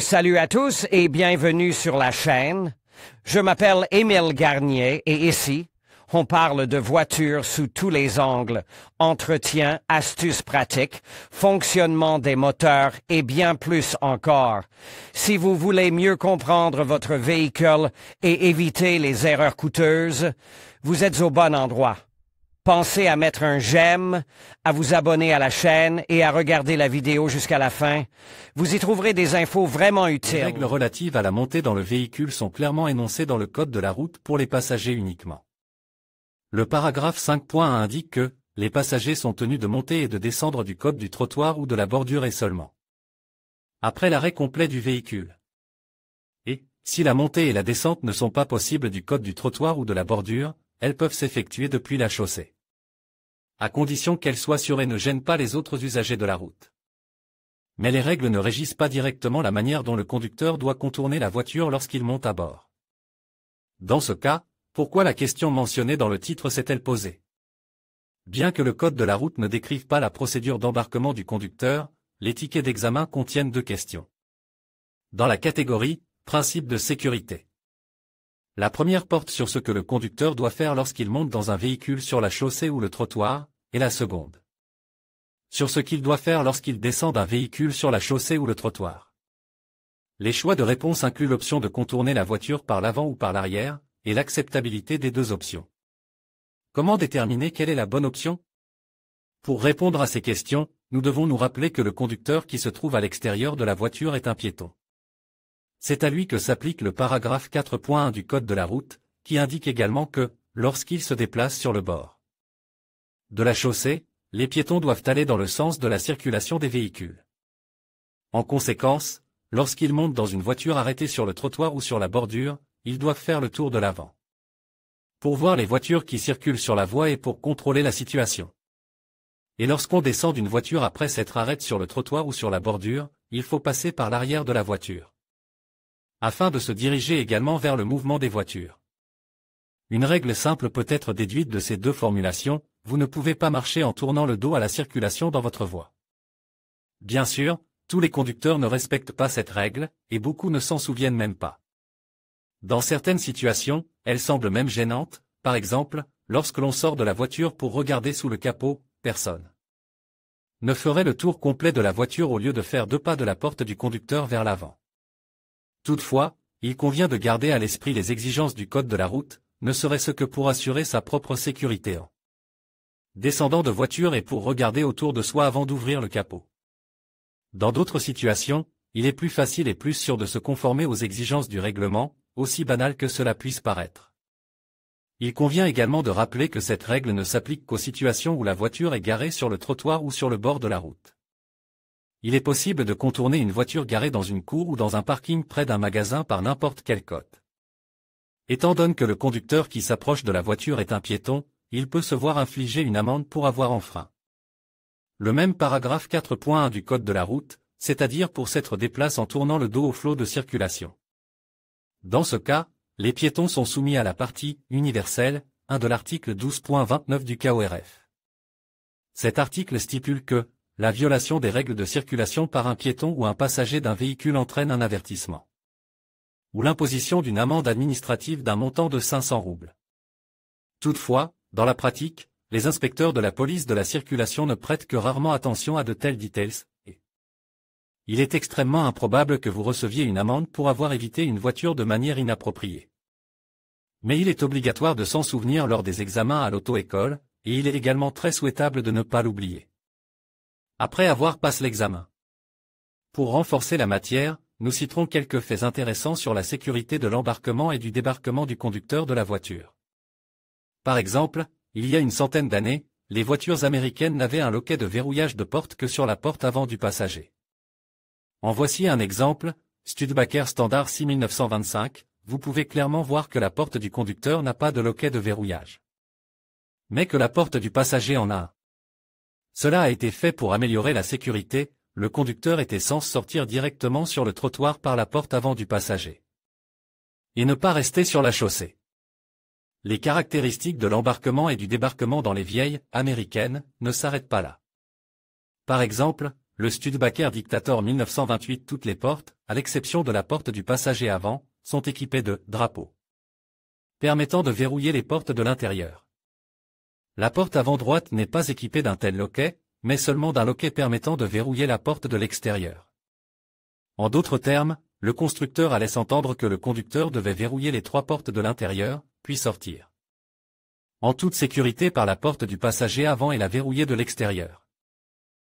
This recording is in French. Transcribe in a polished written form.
Salut à tous et bienvenue sur la chaîne. Je m'appelle Émile Garnier et ici, on parle de voitures sous tous les angles, entretien, astuces pratiques, fonctionnement des moteurs et bien plus encore. Si vous voulez mieux comprendre votre véhicule et éviter les erreurs coûteuses, vous êtes au bon endroit. Pensez à mettre un j'aime, à vous abonner à la chaîne et à regarder la vidéo jusqu'à la fin. Vous y trouverez des infos vraiment utiles. Les règles relatives à la montée dans le véhicule sont clairement énoncées dans le code de la route pour les passagers uniquement. Le paragraphe 5.1 indique que les passagers sont tenus de monter et de descendre du code du trottoir ou de la bordure et seulement après l'arrêt complet du véhicule. Et, si la montée et la descente ne sont pas possibles du code du trottoir ou de la bordure, elles peuvent s'effectuer depuis la chaussée, à condition qu'elles soient sûres et ne gênent pas les autres usagers de la route. Mais les règles ne régissent pas directement la manière dont le conducteur doit contourner la voiture lorsqu'il monte à bord. Dans ce cas, pourquoi la question mentionnée dans le titre s'est-elle posée? Bien que le code de la route ne décrive pas la procédure d'embarquement du conducteur, les tickets d'examen contiennent deux questions. Dans la catégorie « Principe de sécurité », la première porte sur ce que le conducteur doit faire lorsqu'il monte dans un véhicule sur la chaussée ou le trottoir, et la seconde sur ce qu'il doit faire lorsqu'il descend d'un véhicule sur la chaussée ou le trottoir. Les choix de réponse incluent l'option de contourner la voiture par l'avant ou par l'arrière, et l'acceptabilité des deux options. Comment déterminer quelle est la bonne option? Pour répondre à ces questions, nous devons nous rappeler que le conducteur qui se trouve à l'extérieur de la voiture est un piéton. C'est à lui que s'applique le paragraphe 4.1 du Code de la route, qui indique également que, lorsqu'il se déplace sur le bord de la chaussée, les piétons doivent aller dans le sens de la circulation des véhicules. En conséquence, lorsqu'ils montent dans une voiture arrêtée sur le trottoir ou sur la bordure, ils doivent faire le tour de l'avant pour voir les voitures qui circulent sur la voie et pour contrôler la situation. Et lorsqu'on descend d'une voiture après s'être arrêté sur le trottoir ou sur la bordure, il faut passer par l'arrière de la voiture, afin de se diriger également vers le mouvement des voitures. Une règle simple peut être déduite de ces deux formulations: vous ne pouvez pas marcher en tournant le dos à la circulation dans votre voie. Bien sûr, tous les conducteurs ne respectent pas cette règle, et beaucoup ne s'en souviennent même pas. Dans certaines situations, elle semble même gênante, par exemple, lorsque l'on sort de la voiture pour regarder sous le capot, personne ne ferait le tour complet de la voiture au lieu de faire 2 pas de la porte du conducteur vers l'avant. Toutefois, il convient de garder à l'esprit les exigences du code de la route, ne serait-ce que pour assurer sa propre sécurité en descendant de voiture et pour regarder autour de soi avant d'ouvrir le capot. Dans d'autres situations, il est plus facile et plus sûr de se conformer aux exigences du règlement, aussi banal que cela puisse paraître. Il convient également de rappeler que cette règle ne s'applique qu'aux situations où la voiture est garée sur le trottoir ou sur le bord de la route. Il est possible de contourner une voiture garée dans une cour ou dans un parking près d'un magasin par n'importe quelle cote. Étant donné que le conducteur qui s'approche de la voiture est un piéton, il peut se voir infliger une amende pour avoir enfreint le même paragraphe 4.1 du Code de la route, c'est-à-dire pour s'être déplacé en tournant le dos au flot de circulation. Dans ce cas, les piétons sont soumis à la partie universelle 1 de l'article 12.29 du KORF. Cet article stipule que la violation des règles de circulation par un piéton ou un passager d'un véhicule entraîne un avertissement ou l'imposition d'une amende administrative d'un montant de 500 roubles. Toutefois, dans la pratique, les inspecteurs de la police de la circulation ne prêtent que rarement attention à de tels details, et il est extrêmement improbable que vous receviez une amende pour avoir évité une voiture de manière inappropriée. Mais il est obligatoire de s'en souvenir lors des examens à l'auto-école, et il est également très souhaitable de ne pas l'oublier après avoir passé l'examen. Pour renforcer la matière, nous citerons quelques faits intéressants sur la sécurité de l'embarquement et du débarquement du conducteur de la voiture. Par exemple, il y a une centaine d'années, les voitures américaines n'avaient un loquet de verrouillage de porte que sur la porte avant du passager. En voici un exemple, Studebaker Standard 6925, vous pouvez clairement voir que la porte du conducteur n'a pas de loquet de verrouillage, mais que la porte du passager en a un. Cela a été fait pour améliorer la sécurité, le conducteur était censé sortir directement sur le trottoir par la porte avant du passager et ne pas rester sur la chaussée. Les caractéristiques de l'embarquement et du débarquement dans les vieilles, américaines, ne s'arrêtent pas là. Par exemple, le Studebaker Dictator 1928. Toutes les portes, à l'exception de la porte du passager avant, sont équipées de drapeaux permettant de verrouiller les portes de l'intérieur. La porte avant droite n'est pas équipée d'un tel loquet, mais seulement d'un loquet permettant de verrouiller la porte de l'extérieur. En d'autres termes, le constructeur a laissé entendre que le conducteur devait verrouiller les 3 portes de l'intérieur, puis sortir en toute sécurité par la porte du passager avant et la verrouiller de l'extérieur.